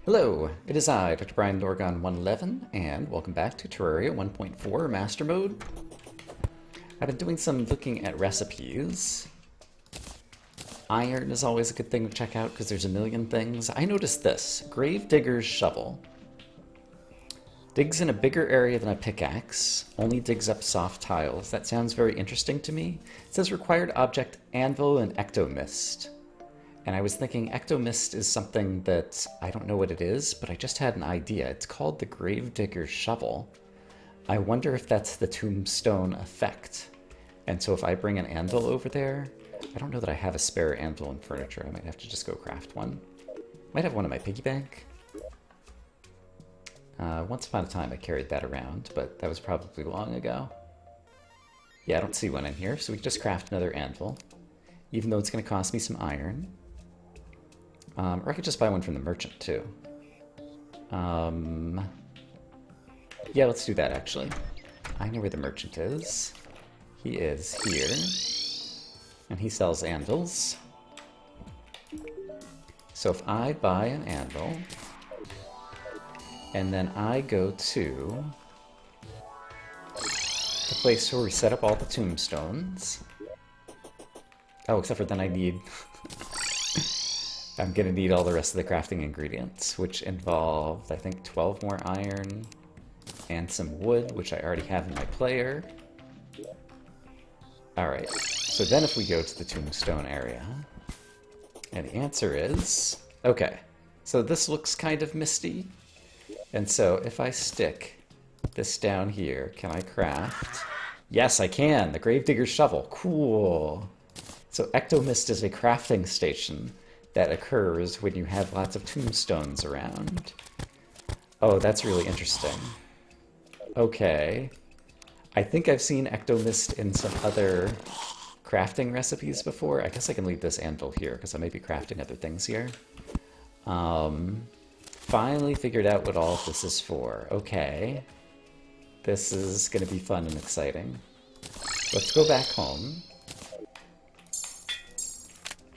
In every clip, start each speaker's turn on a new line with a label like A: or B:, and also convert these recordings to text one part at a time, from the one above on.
A: Hello, it is I, Dr. Brian Dorgon 111, and welcome back to Terraria 1.4 Master Mode. I've been doing some looking at recipes. Iron is always a good thing to check out because there's a million things. I noticed this, Gravedigger's Shovel. Digs in a bigger area than a pickaxe, only digs up soft tiles. That sounds very interesting to me. It says required object, anvil and ectomist. And I was thinking ectomist is something that I don't know what it is, but I just had an idea. It's called the Gravedigger's Shovel. I wonder if that's the tombstone effect. And so if I bring an anvil over there, I don't know that I have a spare anvil and furniture. I might have to just go craft one. Might have one in my piggy bank. Once upon a time I carried that around, but that was probably long ago. Yeah, I don't see one in here, so we can just craft another anvil, even though it's going to cost me some iron. Or I could just buy one from the merchant, too. Yeah, let's do that, actually. I know where the merchant is. He is here. And he sells anvils. So if I buy an anvil, and then I go to the place where we set up all the tombstones. Oh, except for then I need... I'm gonna need all the rest of the crafting ingredients, which involved, I think, 12 more iron and some wood, which I already have in my player. Alright, so then if we go to the tombstone area, and the answer is... Okay, so this looks kind of misty, and so if I stick this down here, can I craft? Yes, I can! The Gravedigger's Shovel. Cool! So Ectomist is a crafting station that occurs when you have lots of tombstones around. Oh, that's really interesting. Okay. I think I've seen Ectomist in some other crafting recipes before. I guess I can leave this anvil here because I may be crafting other things here. Finally figured out what all of this is for. Okay. This is going to be fun and exciting. Let's go back home.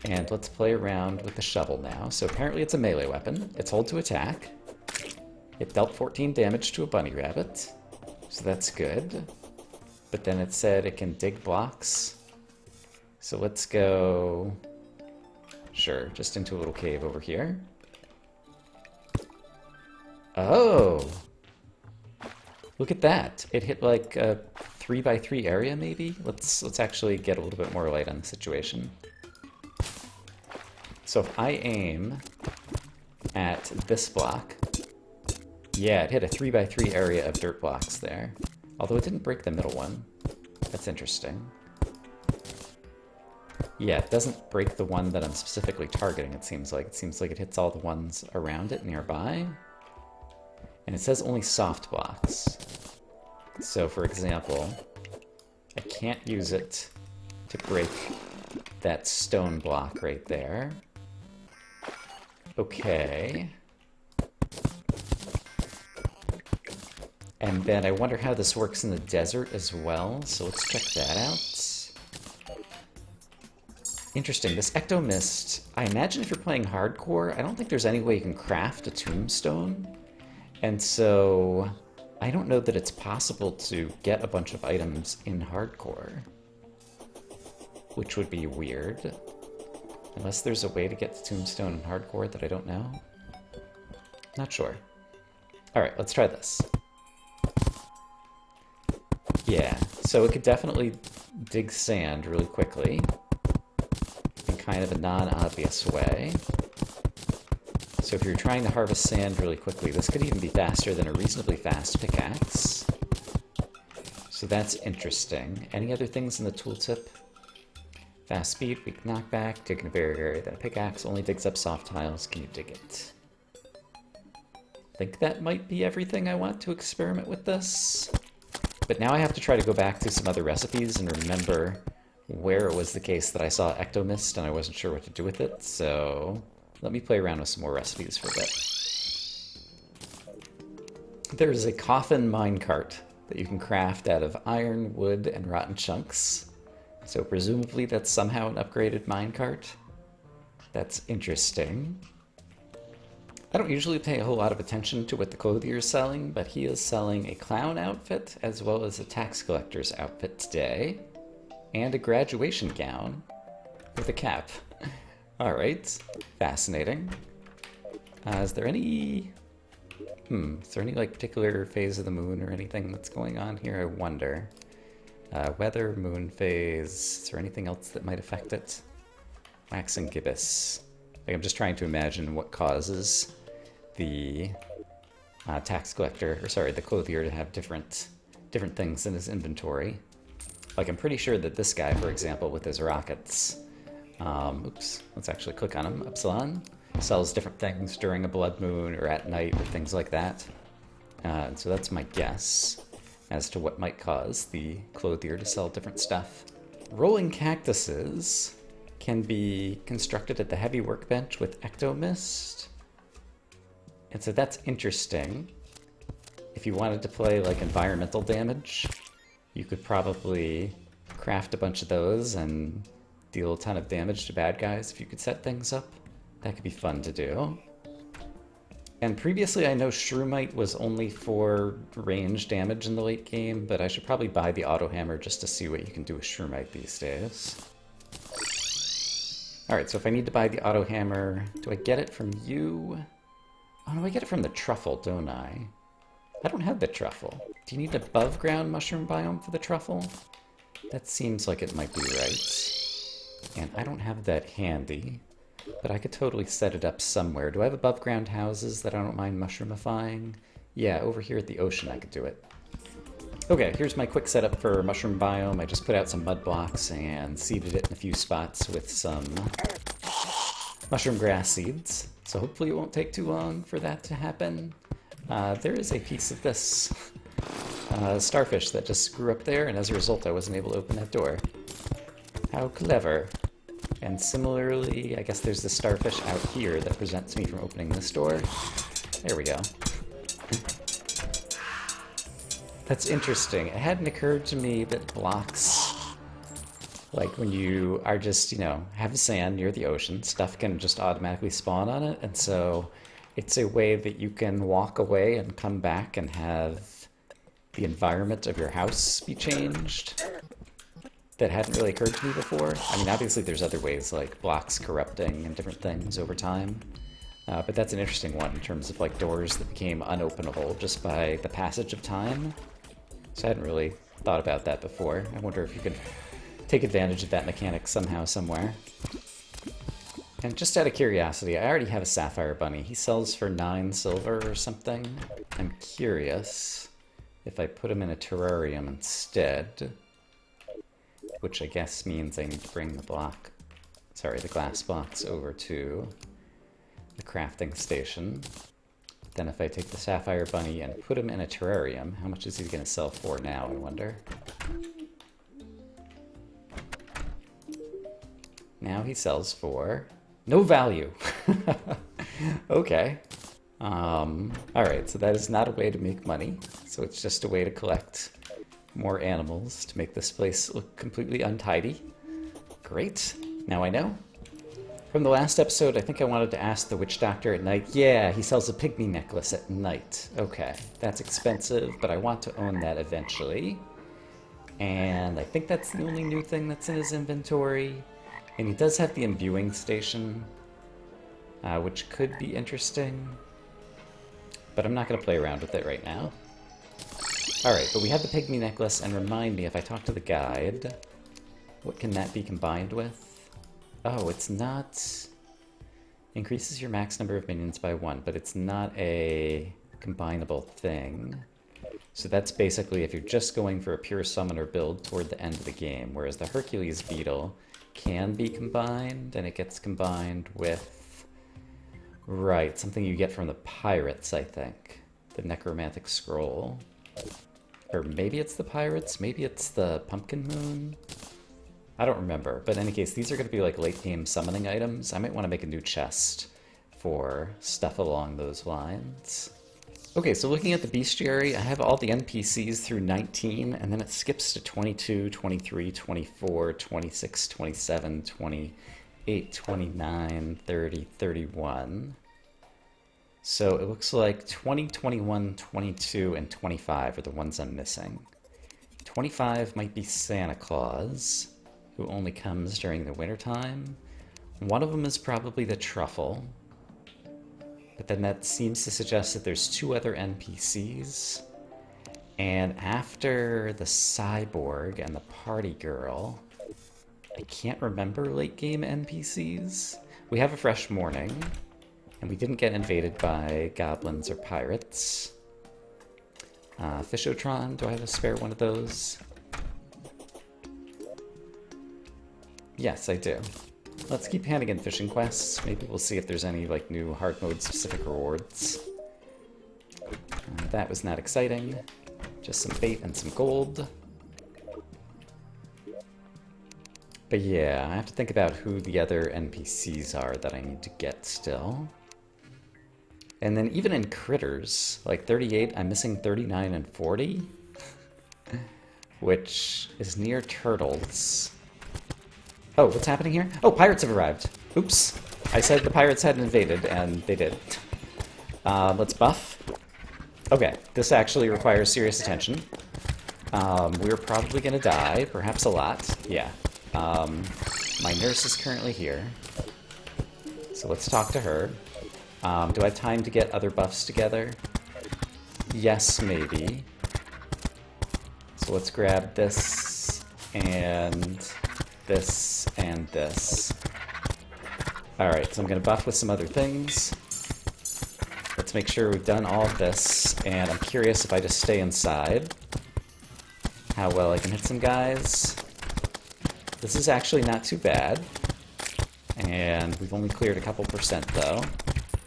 A: And let's play around with the shovel now. So apparently it's a melee weapon. It's hold to attack. It dealt 14 damage to a bunny rabbit. So that's good. But then it said it can dig blocks. So let's go... Sure, just into a little cave over here. Oh! Look at that. It hit like a 3x3 area maybe? Let's actually get a little bit more light on the situation. So if I aim at this block, yeah, it hit a 3x3 area of dirt blocks there. Although it didn't break the middle one. That's interesting. Yeah, it doesn't break the one that I'm specifically targeting, it seems like. It seems like it hits all the ones around it nearby. And it says only soft blocks. So, for example, I can't use it to break that stone block right there. Okay. And then I wonder how this works in the desert as well, so let's check that out. Interesting, this Ectomist, I imagine if you're playing hardcore, I don't think there's any way you can craft a tombstone. And so I don't know that it's possible to get a bunch of items in hardcore, which would be weird. Unless there's a way to get the tombstone in hardcore that I don't know. Not sure. Alright, let's try this. Yeah, so it could definitely dig sand really quickly. In kind of a non-obvious way. So if you're trying to harvest sand really quickly, this could even be faster than a reasonably fast pickaxe. So that's interesting. Any other things in the tooltip? Fast speed, weak knockback, dig in a bigger area than a pickaxe, only digs up soft tiles, can you dig it? I think that might be everything I want to experiment with this. But now I have to try to go back to some other recipes and remember where it was the case that I saw Ectomist and I wasn't sure what to do with it, so let me play around with some more recipes for a bit. There is a coffin minecart that you can craft out of iron, wood, and rotten chunks. So presumably that's somehow an upgraded minecart. That's interesting. I don't usually pay a whole lot of attention to what the clothier is selling, but he is selling a clown outfit as well as a tax collector's outfit today, and a graduation gown with a cap. Alright, fascinating. Is there any like particular phase of the moon or anything that's going on here? I wonder. Weather, moon phase, is there anything else that might affect it? Wax and gibbous. Like, I'm just trying to imagine what causes the tax collector, or sorry, the clothier to have different things in his inventory. Like, I'm pretty sure that this guy, for example, with his rockets, oops, let's actually click on him, Upsilon, sells different things during a blood moon or at night or things like that. So that's my guess as to what might cause the clothier to sell different stuff. Rolling cactuses can be constructed at the heavy workbench with ectomist. And so that's interesting. If you wanted to play like environmental damage, you could probably craft a bunch of those and deal a ton of damage to bad guys if you could set things up. That could be fun to do. And previously I know Shroomite was only for range damage in the late game, but I should probably buy the auto hammer just to see what you can do with Shroomite these days. Alright, so if I need to buy the auto hammer, do I get it from you? Oh no, I get it from the truffle, don't I? I don't have the truffle. Do you need above ground mushroom biome for the truffle? That seems like it might be right. And I don't have that handy, but I could totally set it up somewhere. Do I have above ground houses that I don't mind mushroomifying? Yeah, over here at the ocean I could do it. Okay, here's my quick setup for mushroom biome. I just put out some mud blocks and seeded it in a few spots with some mushroom grass seeds. So hopefully it won't take too long for that to happen. There is a piece of this starfish that just grew up there, and as a result I wasn't able to open that door. How clever. And similarly, I guess there's the starfish out here that prevents me from opening this door. There we go. That's interesting. It hadn't occurred to me that blocks, like when you are just, you know, have sand near the ocean, stuff can just automatically spawn on it, and so it's a way that you can walk away and come back and have the environment of your house be changed. That hadn't really occurred to me before. I mean, obviously there's other ways, like blocks corrupting and different things over time. But that's an interesting one in terms of like doors that became unopenable just by the passage of time. So I hadn't really thought about that before. I wonder if you could take advantage of that mechanic somehow, somewhere. And just out of curiosity, I already have a sapphire bunny. He sells for 9 silver or something. I'm curious if I put him in a terrarium instead, which I guess means I need to bring the glass blocks over to the crafting station. Then if I take the sapphire bunny and put him in a terrarium, how much is he going to sell for now, I wonder? Now he sells for no value. Okay. Alright, so that is not a way to make money. So it's just a way to collect more animals to make this place look completely untidy. Great. Now I know. From the last episode, I think I wanted to ask the witch doctor at night. Yeah, he sells a pygmy necklace at night. Okay, that's expensive, but I want to own that eventually. And I think that's the only new thing that's in his inventory. And he does have the imbuing station, which could be interesting. But I'm not going to play around with it right now. Alright, but we have the pygmy necklace, and remind me, if I talk to the guide, what can that be combined with? Oh, it's not... Increases your max number of minions by 1, but it's not a combinable thing. So that's basically if you're just going for a pure summoner build toward the end of the game, whereas the Hercules beetle can be combined, and it gets combined with... Right, something you get from the pirates, I think. The necromantic scroll. Or maybe it's the pirates, maybe it's the pumpkin moon. I don't remember, but in any case, these are going to be like late game summoning items. I might want to make a new chest for stuff along those lines. Okay, so looking at the bestiary, I have all the NPCs through 19, and then it skips to 22, 23, 24, 26, 27, 28, 29, 30, 31. So it looks like 20, 21, 22, and 25 are the ones I'm missing. 25 might be Santa Claus, who only comes during the wintertime. One of them is probably the Truffle. But then that seems to suggest that there's two other NPCs. And after the Cyborg and the Party Girl, I can't remember late game NPCs. We have a fresh morning, and we didn't get invaded by goblins or pirates. Fishotron, do I have a spare one of those? Yes, I do. Let's keep handing in fishing quests. Maybe we'll see if there's any like new hard mode specific rewards. That was not exciting. Just some bait and some gold. But yeah, I have to think about who the other NPCs are that I need to get still. And then even in critters, like 38, I'm missing 39 and 40, which is near turtles. Oh, what's happening here? Oh, pirates have arrived. Oops. I said the pirates hadn't invaded, and they did. Let's buff. Okay, this actually requires serious attention. We're probably gonna die, perhaps a lot. Yeah. My nurse is currently here. So let's talk to her. Do I have time to get other buffs together? Yes, maybe. So let's grab this, and this, and this. Alright, so I'm going to buff with some other things. Let's make sure we've done all of this, and I'm curious if I just stay inside, how well I can hit some guys. This is actually not too bad, and we've only cleared a couple percent though.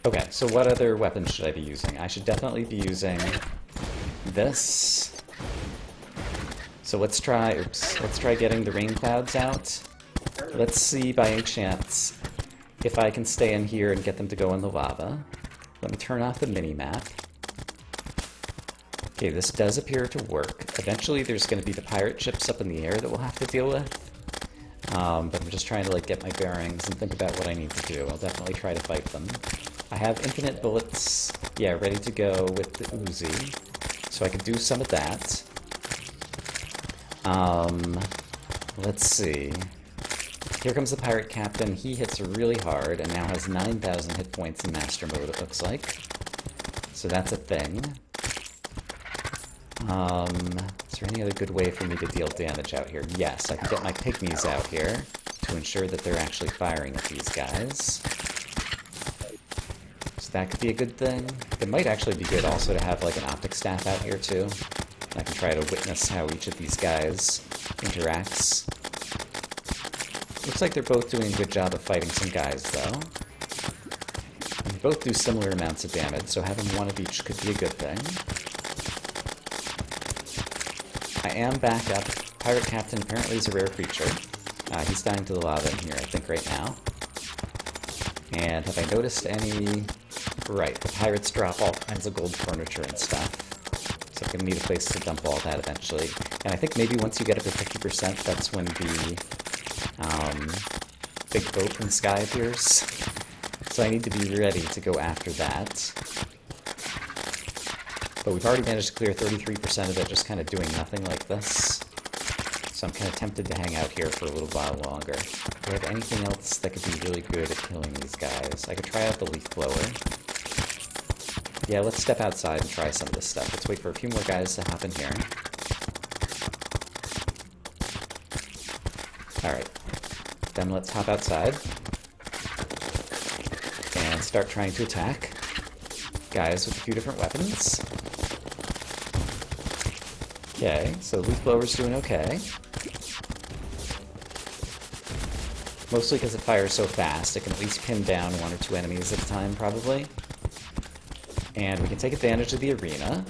A: Okay, so what other weapons should I be using? I should definitely be using this. So let's try getting the rain clouds out. Let's see by any chance if I can stay in here and get them to go in the lava. Let me turn off the mini-map. Okay, this does appear to work. Eventually there's going to be the pirate ships up in the air that we'll have to deal with. But I'm just trying to like get my bearings and think about what I need to do. I'll definitely try to fight them. I have infinite bullets, yeah, ready to go with the Uzi, so I can do some of that. Let's see. Here comes the pirate captain. He hits really hard and now has 9,000 hit points in Master Mode, it looks like. So that's a thing. Is there any other good way for me to deal damage out here? Yes, I can get my pygmies out here to ensure that they're actually firing at these guys. So that could be a good thing. It might actually be good also to have like an optic staff out here too. I can try to witness how each of these guys interacts. Looks like they're both doing a good job of fighting some guys though. And they both do similar amounts of damage, so having one of each could be a good thing. I am back up. Pirate Captain apparently is a rare creature. He's dying to the lava in here, I think, right now. And have I noticed any... Right, the pirates drop all kinds of gold furniture and stuff. So I'm going to need a place to dump all that eventually. And I think maybe once you get up to 50%, that's when the big boat from the sky appears. So I need to be ready to go after that. But we've already managed to clear 33% of it just kind of doing nothing like this. So I'm kind of tempted to hang out here for a little while longer. Do I have anything else that could be really good at killing these guys? I could try out the leaf blower. Yeah, let's step outside and try some of this stuff. Let's wait for a few more guys to hop in here. Alright. Then let's hop outside. And start trying to attack guys with a few different weapons. Okay, so leaf blower's doing okay. Mostly because it fires so fast, it can at least pin down one or two enemies at a time, probably. And we can take advantage of the arena.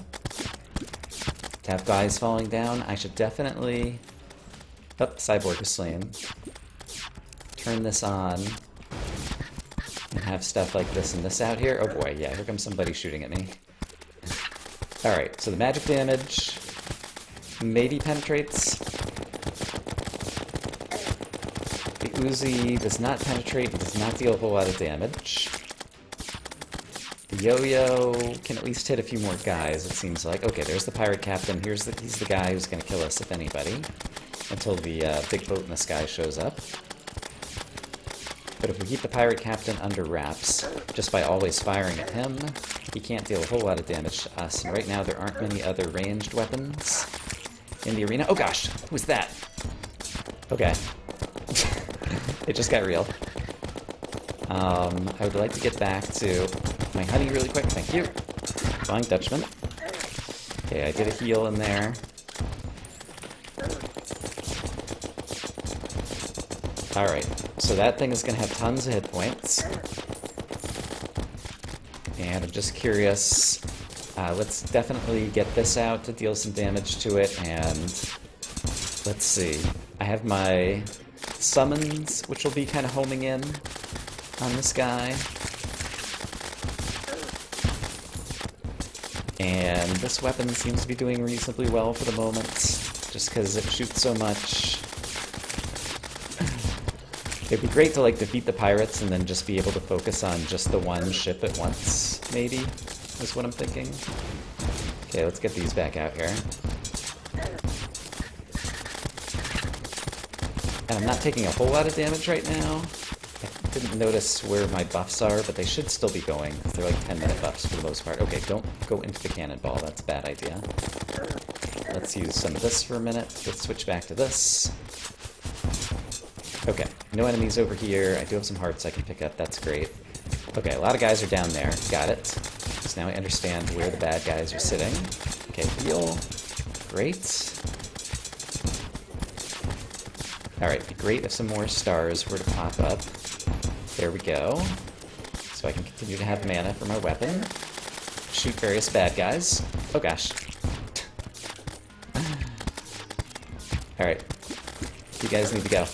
A: To have guys falling down, I should definitely... Oh, Cyborg is slain. Turn this on. And have stuff like this and this out here. Oh boy, yeah, here comes somebody shooting at me. Alright, so the magic damage maybe penetrates. The Uzi does not penetrate and does not deal a whole lot of damage. The yo-yo can at least hit a few more guys, it seems like. Okay, there's the pirate captain. He's the guy who's gonna kill us, if anybody. Until the big boat in the sky shows up. But if we keep the pirate captain under wraps, just by always firing at him, he can't deal a whole lot of damage to us. And right now there aren't many other ranged weapons in the arena. Oh gosh, who's that? Okay. It just got real. I would like to get back to my honey really quick. Thank you. Flying Dutchman. Okay, I did a heal in there. Alright, so that thing is going to have tons of hit points. And I'm just curious. Let's definitely get this out to deal some damage to it, and let's see. I have my summons, which will be kind of homing in on this guy. And this weapon seems to be doing reasonably well for the moment, just because it shoots so much. It'd be great to, like, defeat the pirates and then just be able to focus on just the one ship at once, maybe, is what I'm thinking. Okay, let's get these back out here. And I'm not taking a whole lot of damage right now. I didn't notice where my buffs are, but they should still be going, because they're like 10-minute buffs for the most part. Okay, don't go into the cannonball, that's a bad idea. Let's use some of this for a minute. Let's switch back to this. Okay, no enemies over here. I do have some hearts I can pick up, that's great. Okay, a lot of guys are down there. Got it. So now I understand where the bad guys are sitting. Okay, heal. Great. Alright, it'd be great if some more stars were to pop up. There we go. So I can continue to have mana for my weapon. Shoot various bad guys. Oh gosh. Alright. You guys need to go.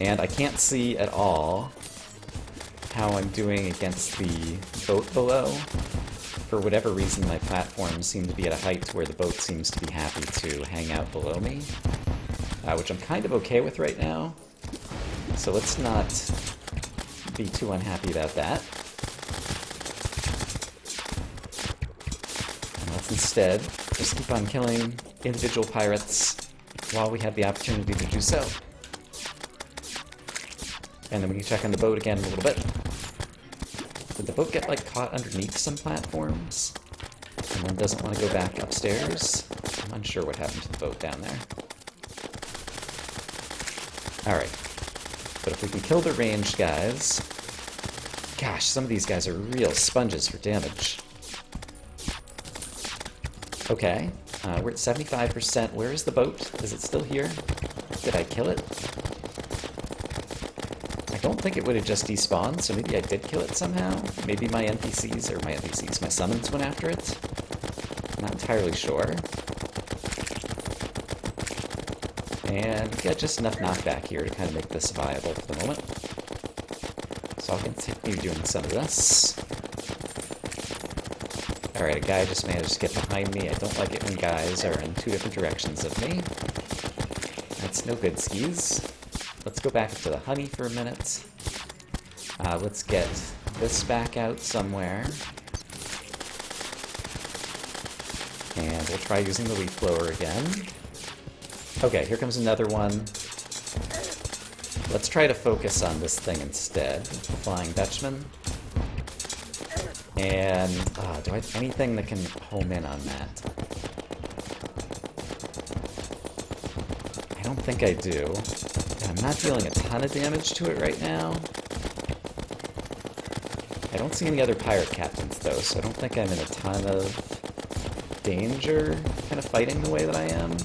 A: And I can't see at all how I'm doing against the boat below. For whatever reason, my platforms seem to be at a height where the boat seems to be happy to hang out below me, which I'm kind of okay with right now. So let's not be too unhappy about that. And let's instead just keep on killing individual pirates while we have the opportunity to do so. And then we can check on the boat again in a little bit. Did the boat get, like, caught underneath some platforms? And then doesn't want to go back upstairs? I'm unsure what happened to the boat down there. Alright. But if we can kill the ranged guys... Gosh, some of these guys are real sponges for damage. Okay. We're at 75%. Where is the boat? Is it still here? Did I kill it? I don't think it would have just despawned, so maybe I did kill it somehow. Maybe my my summons went after it. I'm not entirely sure. And yeah, just enough knockback here to kind of make this viable for the moment. So I'll continue doing some of this. Alright, a guy just managed to get behind me. I don't like it when guys are in two different directions of me. That's no good, skis. Let's go back to the honey for a minute. Let's get this back out somewhere. And we'll try using the leaf blower again. Okay, here comes another one. Let's try to focus on this thing instead. Flying Dutchman. And, do I have anything that can home in on that? I don't think I do. And I'm not dealing a ton of damage to it right now. I don't see any other pirate captains, though, so I don't think I'm in a ton of danger, kind of fighting the way that I am.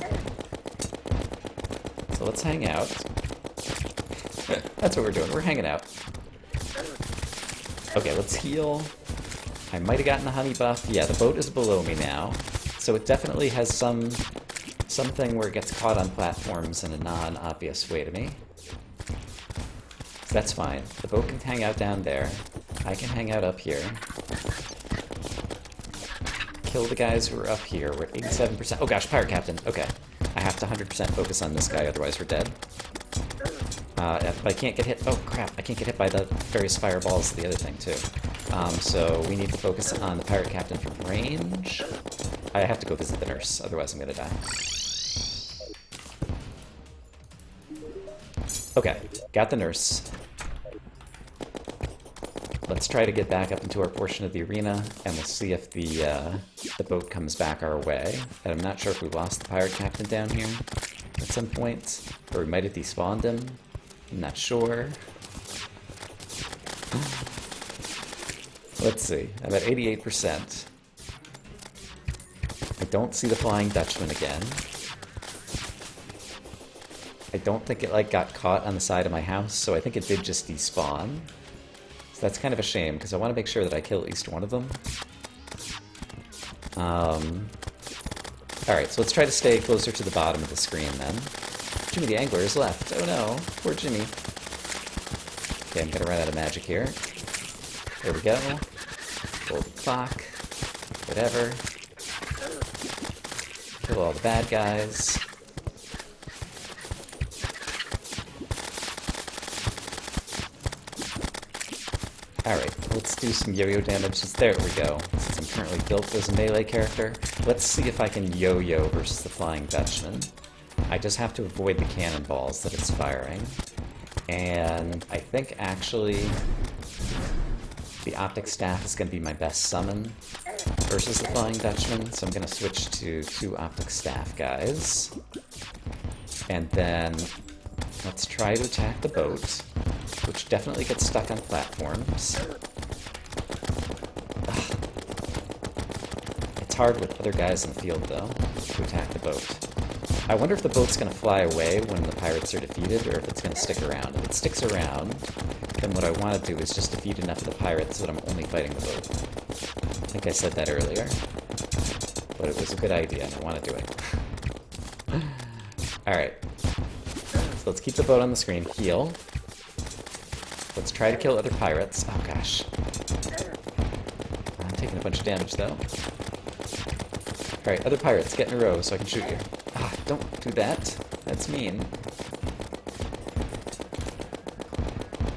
A: So let's hang out. That's what we're doing, we're hanging out. Okay, let's heal. I might have gotten a honey buff. Yeah, the boat is below me now. So it definitely has something where it gets caught on platforms in a non-obvious way to me. That's fine. The boat can hang out down there. I can hang out up here. Kill the guys who are up here. We're at 87%. Oh gosh, pirate captain. Okay. I have to 100% focus on this guy, otherwise we're dead. But I can't get hit. Oh crap! I can't get hit by the various fireballs. The other thing too. So we need to focus on the pirate captain from range. I have to go visit the nurse, otherwise I'm gonna die. Okay, got the nurse. Let's try to get back up into our portion of the arena, and we'll see if the boat comes back our way. And I'm not sure if we lost the pirate captain down here at some point, or we might have despawned him. I'm not sure. Let's see. I'm at 88%. I don't see the Flying Dutchman again. I don't think it like got caught on the side of my house, so I think it did just despawn. So that's kind of a shame, because I want to make sure that I kill at least one of them. Alright, so let's try to stay closer to the bottom of the screen then. Jimmy the Angler is left. Oh no, poor Jimmy. Okay, I'm gonna run out of magic here. There we go. Golden clock. Whatever. Kill all the bad guys. Alright, let's do some yo-yo damage. There we go. Since I'm currently built as a melee character, let's see if I can yo-yo versus the Flying Dutchman. I just have to avoid the cannonballs that it's firing. And I think actually the Optic Staff is going to be my best summon versus the Flying Dutchman, so I'm going to switch to 2 Optic Staff guys. And then let's try to attack the boat, which definitely gets stuck on platforms. Ugh. It's hard with other guys in the field, though, to attack the boat. I wonder if the boat's going to fly away when the pirates are defeated, or if it's going to stick around. If it sticks around, then what I want to do is just defeat enough of the pirates so that I'm only fighting the boat. I think I said that earlier, but it was a good idea, and I want to do it. Alright, so let's keep the boat on the screen. Heal. Let's try to kill other pirates. Oh gosh. I'm taking a bunch of damage, though. Alright, other pirates, get in a row so I can shoot you. Ah, don't do that. That's mean.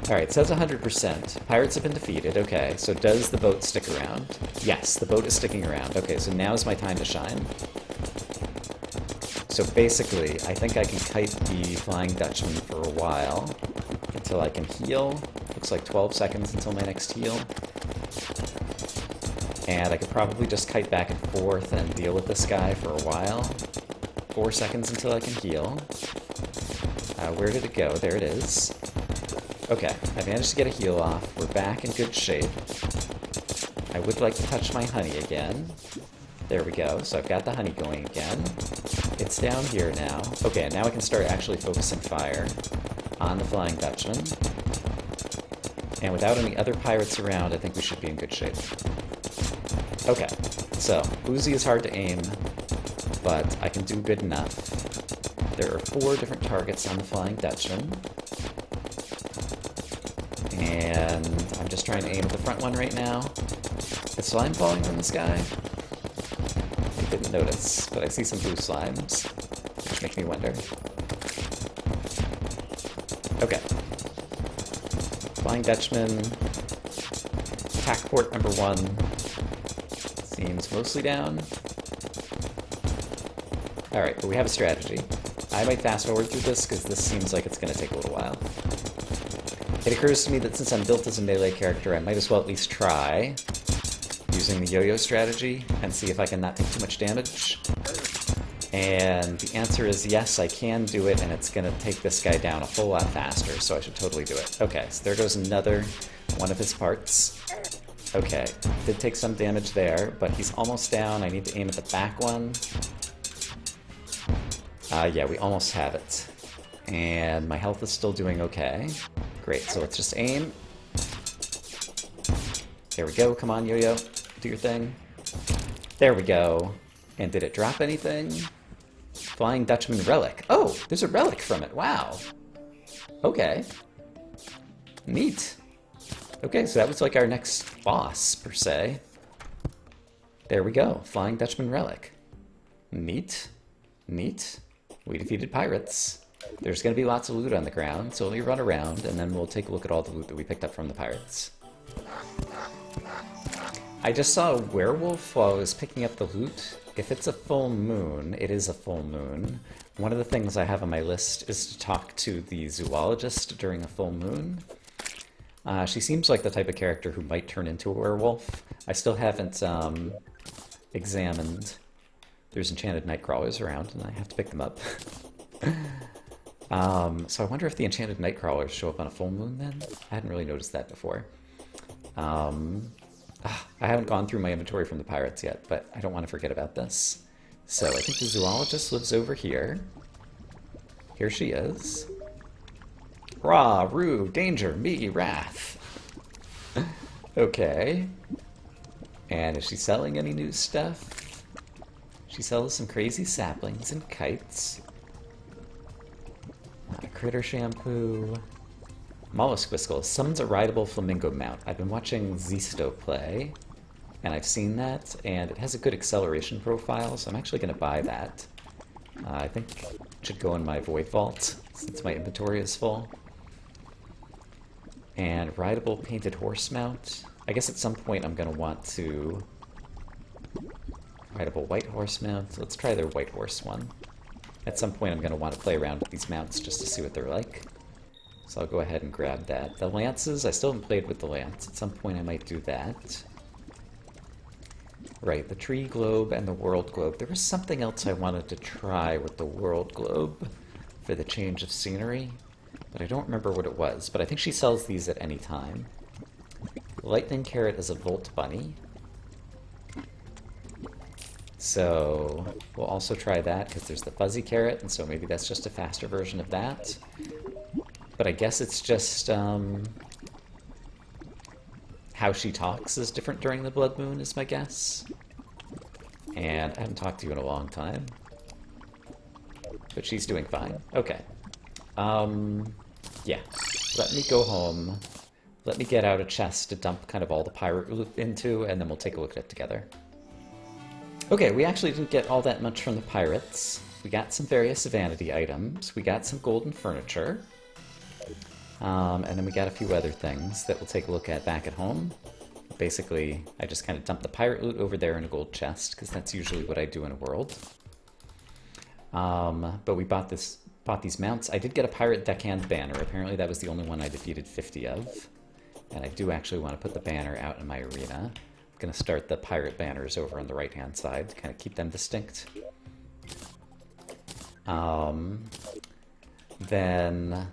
A: Alright, it says 100%. Pirates have been defeated, okay. So does the boat stick around? Yes, the boat is sticking around. Okay, so now's my time to shine. So basically, I think I can kite the Flying Dutchman for a while until I can heal. Looks like 12 seconds until my next heal. And I could probably just kite back and forth and deal with this guy for a while. 4 seconds until I can heal. Where did it go? There it is. Okay, I managed to get a heal off. We're back in good shape. I would like to touch my honey again. There we go. So I've got the honey going again. It's down here now. Okay, now I can start actually focusing fire on the Flying Dutchman. And without any other pirates around, I think we should be in good shape. Okay, so Uzi is hard to aim, but I can do good enough. There are 4 different targets on the Flying Dutchman. And I'm just trying to aim at the front one right now. Is slime falling from the sky? I didn't notice, but I see some blue slimes, which make me wonder. Okay. Flying Dutchman. Attack port number 1. Seems mostly down. Alright, but we have a strategy. I might fast forward through this, because this seems like it's going to take a little while. It occurs to me that since I'm built as a melee character, I might as well at least try using the yo-yo strategy and see if I can not take too much damage. And the answer is yes, I can do it, and it's going to take this guy down a whole lot faster, so I should totally do it. Okay, so there goes another one of his parts. Okay, did take some damage there, but he's almost down. I need to aim at the back one. Yeah, we almost have it. And my health is still doing okay. Great, so let's just aim. There we go, come on, yo-yo. Do your thing. There we go. And did it drop anything? Flying Dutchman relic. Oh, there's a relic from it, wow. Okay. Neat. Okay, so that was like our next boss, per se. There we go, Flying Dutchman relic. Neat. Neat. We defeated pirates. There's going to be lots of loot on the ground, so let me run around, and then we'll take a look at all the loot that we picked up from the pirates. I just saw a werewolf while I was picking up the loot. If it's a full moon, it is a full moon. One of the things I have on my list is to talk to the zoologist during a full moon. She seems like the type of character who might turn into a werewolf. I still haven't examined. There's enchanted nightcrawlers around, and I have to pick them up. So I wonder if the enchanted nightcrawlers show up on a full moon then? I hadn't really noticed that before. I haven't gone through my inventory from the pirates yet, but I don't want to forget about this. So I think the zoologist lives over here. Here she is. Rah, rue, danger, me, wrath. Okay. And is she selling any new stuff? She sells some crazy saplings and kites. Critter shampoo. Mollusk Whistle summons a rideable flamingo mount. I've been watching Zisto play, and I've seen that, and it has a good acceleration profile, so I'm actually going to buy that. I think it should go in my Void Vault, since my inventory is full. And rideable painted horse mount. I guess at some point I'm going to want to... Rideable white horse mount. Let's try their white horse one. At some point I'm going to want to play around with these mounts just to see what they're like. So I'll go ahead and grab that. The lances, I still haven't played with the lance. At some point I might do that. Right, the tree globe and the world globe. There was something else I wanted to try with the world globe for the change of scenery, but I don't remember what it was. But I think she sells these at any time. Lightning Carrot is a Volt Bunny. So we'll also try that because there's the Fuzzy Carrot, and so maybe that's just a faster version of that. But I guess it's just how she talks is different during the Blood Moon is my guess. And I haven't talked to you in a long time. But she's doing fine. Okay. Yeah. Let me go home. Let me get out a chest to dump kind of all the pirate loot into, and then we'll take a look at it together. Okay, we actually didn't get all that much from the pirates. We got some various vanity items. We got some golden furniture. And then we got a few other things that we'll take a look at back at home. Basically, I just kind of dumped the pirate loot over there in a gold chest, because that's usually what I do in a world. But we bought these mounts. I did get a pirate deckhand banner. Apparently that was the only one I defeated 50 of. And I do actually want to put the banner out in my arena. I'm going to start the pirate banners over on the right-hand side to kind of keep them distinct. Then...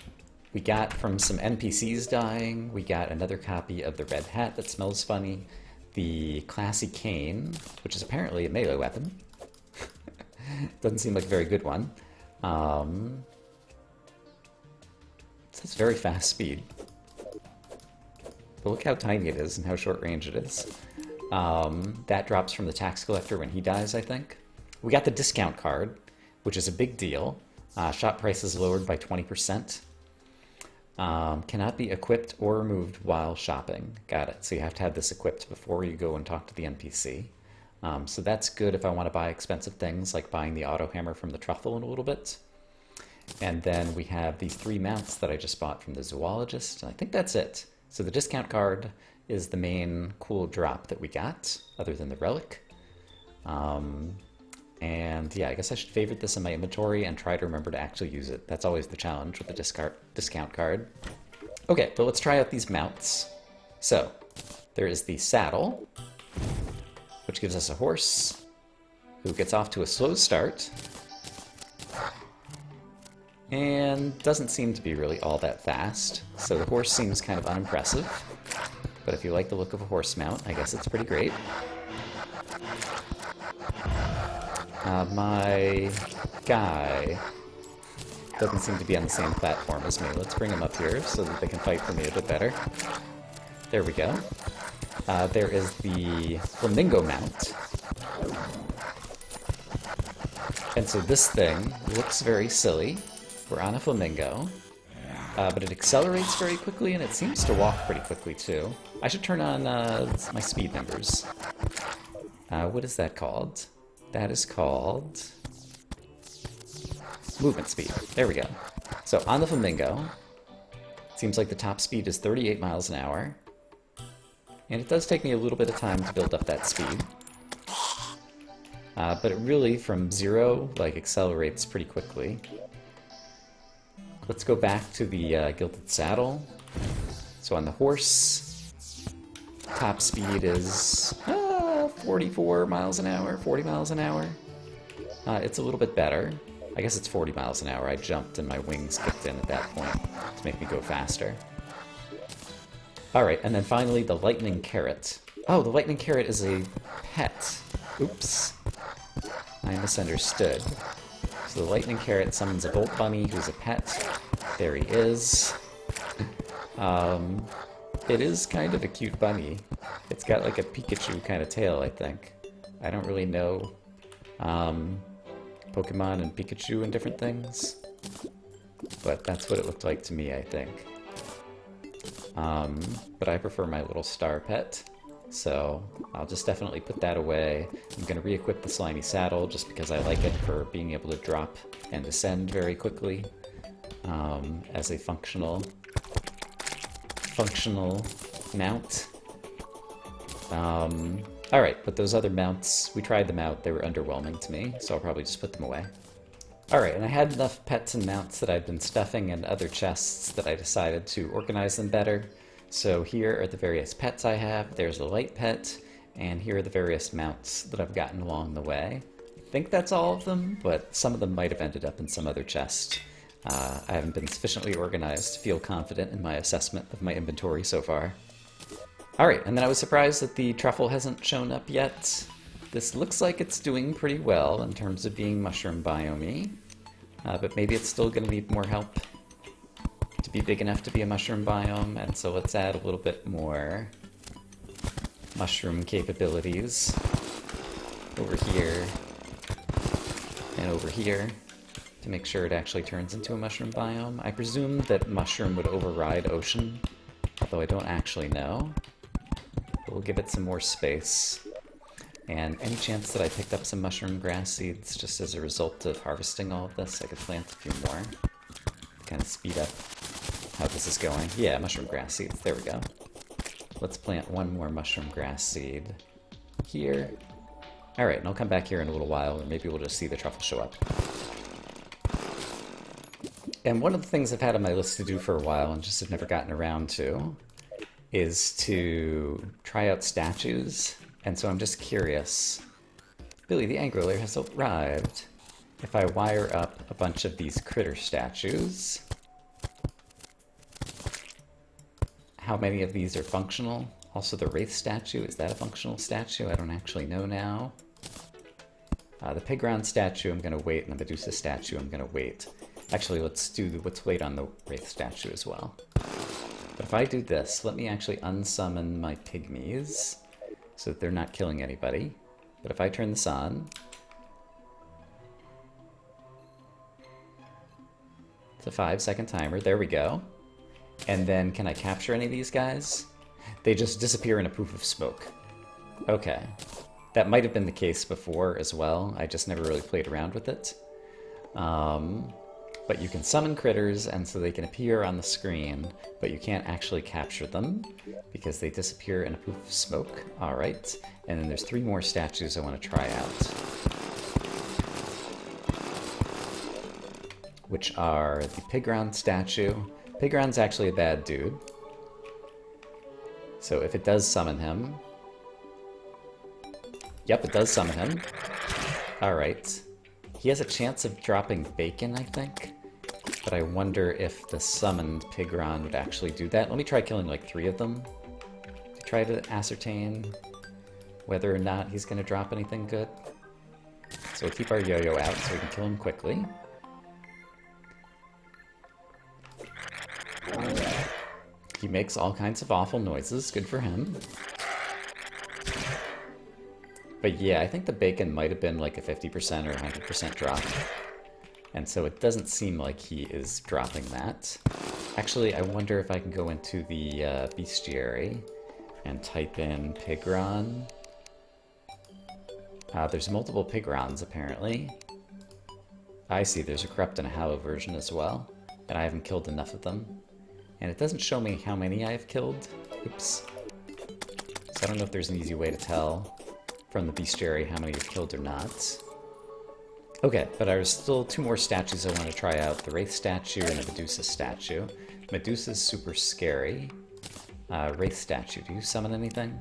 A: we got from some NPCs dying, we got another copy of the red hat that smells funny, the classy cane, which is apparently a melee weapon. Doesn't seem like a very good one. It says very fast speed. But look how tiny it is and how short range it is. That drops from the tax collector when he dies, I think. We got the discount card, which is a big deal. Shop price is lowered by 20%. Cannot be equipped or removed while shopping. Got it. So you have to have this equipped before you go and talk to the NPC. So that's good if I want to buy expensive things, like buying the auto hammer from the truffle in a little bit. And then we have these 3 mounts that I just bought from the zoologist. And I think that's it. So the discount card is the main cool drop that we got, other than the relic. And yeah, I guess I should favorite this in my inventory and try to remember to actually use it. That's always the challenge with the discount card. Okay, but let's try out these mounts. So, there is the saddle, which gives us a horse, who gets off to a slow start, and doesn't seem to be really all that fast. So the horse seems kind of unimpressive, but if you like the look of a horse mount, I guess it's pretty great. My guy doesn't seem to be on the same platform as me. Let's bring him up here so that they can fight for me a bit better. There we go. There is the flamingo mount. And so this thing looks very silly. We're on a flamingo. But it accelerates very quickly, and it seems to walk pretty quickly, too. I should turn on my speed numbers. What is that called? That is called movement speed. There we go. So on the Flamingo, it seems like the top speed is 38 miles an hour. And it does take me a little bit of time to build up that speed. But it really, from 0, like, accelerates pretty quickly. Let's go back to the Gilded Saddle. So on the horse, top speed is 44 miles an hour, 40 miles an hour. It's a little bit better. I guess it's 40 miles an hour. I jumped and my wings kicked in at that point to make me go faster. Alright, and then finally the Lightning Carrot. Oh, the Lightning Carrot is a pet. Oops. I misunderstood. So the Lightning Carrot summons a Bolt Bunny who's a pet. There he is. It is kind of a cute bunny. It's got like a Pikachu kind of tail, I think. I don't really know Pokemon and Pikachu and different things, but that's what it looked like to me, I think. But I prefer my little star pet, so I'll just definitely put that away. I'm going to re-equip the Slimy Saddle just because I like it for being able to drop and ascend very quickly as a functional mount. Alright, but those other mounts, we tried them out, they were underwhelming to me, so I'll probably just put them away. Alright, and I had enough pets and mounts that I've been stuffing in other chests that I decided to organize them better. So here are the various pets I have. There's a light pet, and here are the various mounts that I've gotten along the way. I think that's all of them, but some of them might have ended up in some other chest. I haven't been sufficiently organized to feel confident in my assessment of my inventory so far. Alright, and then I was surprised that the truffle hasn't shown up yet. This looks like it's doing pretty well in terms of being mushroom biome, but maybe it's still going to need more help to be big enough to be a mushroom biome, and so let's add a little bit more mushroom capabilities over here and over here to make sure it actually turns into a mushroom biome. I presume that mushroom would override ocean, although I don't actually know. But we'll give it some more space. And any chance that I picked up some mushroom grass seeds just as a result of harvesting all of this, I could plant a few more. Kind of speed up how this is going. Yeah, mushroom grass seeds, there we go. Let's plant one more mushroom grass seed here. Alright, and I'll come back here in a little while, or maybe we'll just see the truffle show up. And one of the things I've had on my list to do for a while, and just have never gotten around to, is to try out statues. And so I'm just curious. Billy the Angler has arrived. If I wire up a bunch of these critter statues, how many of these are functional? Also the Wraith statue, is that a functional statue? I don't actually know now. The Pigron statue I'm going to wait, and the Medusa statue I'm going to wait. Actually, let's wait on the Wraith statue as well. But if I do this, let me actually unsummon my pygmies so that they're not killing anybody. But if I turn this on, it's a 5-second timer. There we go. And then can I capture any of these guys? They just disappear in a poof of smoke. Okay. That might have been the case before as well. I just never really played around with it. But you can summon critters, and so they can appear on the screen, but you can't actually capture them because they disappear in a poof of smoke. Alright. And then there's 3 more statues I want to try out, which are the Pigron statue. Pigron's actually a bad dude. So if it does summon him... Yep, it does summon him. Alright. He has a chance of dropping bacon, I think. But I wonder if the summoned Pigron would actually do that. Let me try killing like 3 of them to try to ascertain whether or not he's going to drop anything good. So we'll keep our yo-yo out so we can kill him quickly. He makes all kinds of awful noises. Good for him. But yeah, I think the bacon might have been like a 50% or 100% drop. And so it doesn't seem like he is dropping that. Actually, I wonder if I can go into the bestiary and type in Pigron. There's multiple Pigrons, apparently. I see, there's a Corrupt and a Hallow version as well. and I haven't killed enough of them. And it doesn't show me how many I have killed. Oops. So I don't know if there's an easy way to tell from the bestiary how many you've killed or not. Okay, but there's still 2 more statues I want to try out. The Wraith statue and the Medusa statue. Medusa's super scary. Wraith statue, do you summon anything?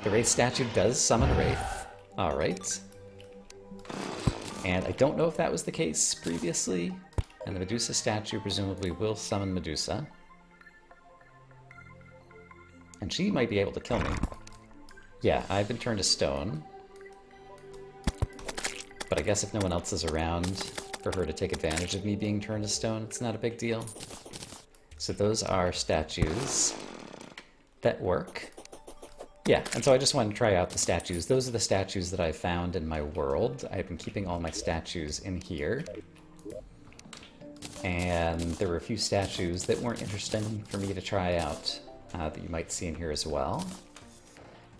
A: The Wraith statue does summon Wraith. Alright. And I don't know if that was the case previously. And the Medusa statue presumably will summon Medusa. And she might be able to kill me. Yeah, I've been turned to stone. But I guess if no one else is around for her to take advantage of me being turned to stone, it's not a big deal. So those are statues that work. Yeah, and so I just wanted to try out the statues. Those are the statues that I found in my world. I've been keeping all my statues in here. And there were a few statues that weren't interesting for me to try out that you might see in here as well.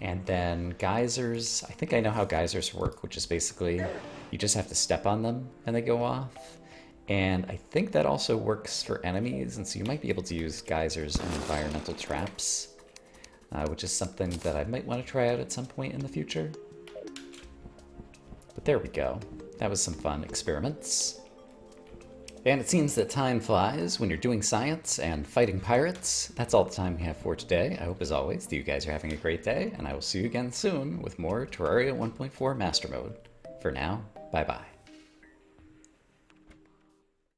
A: And then geysers. I think I know how geysers work, which is basically you just have to step on them and they go off. And I think that also works for enemies, and so you might be able to use geysers and environmental traps. Which is something that I might want to try out at some point in the future. But there we go. That was some fun experiments. And it seems that time flies when you're doing science and fighting pirates. That's all the time we have for today. I hope, as always, that you guys are having a great day, and I will see you again soon with more Terraria 1.4 Master Mode. For now, bye-bye.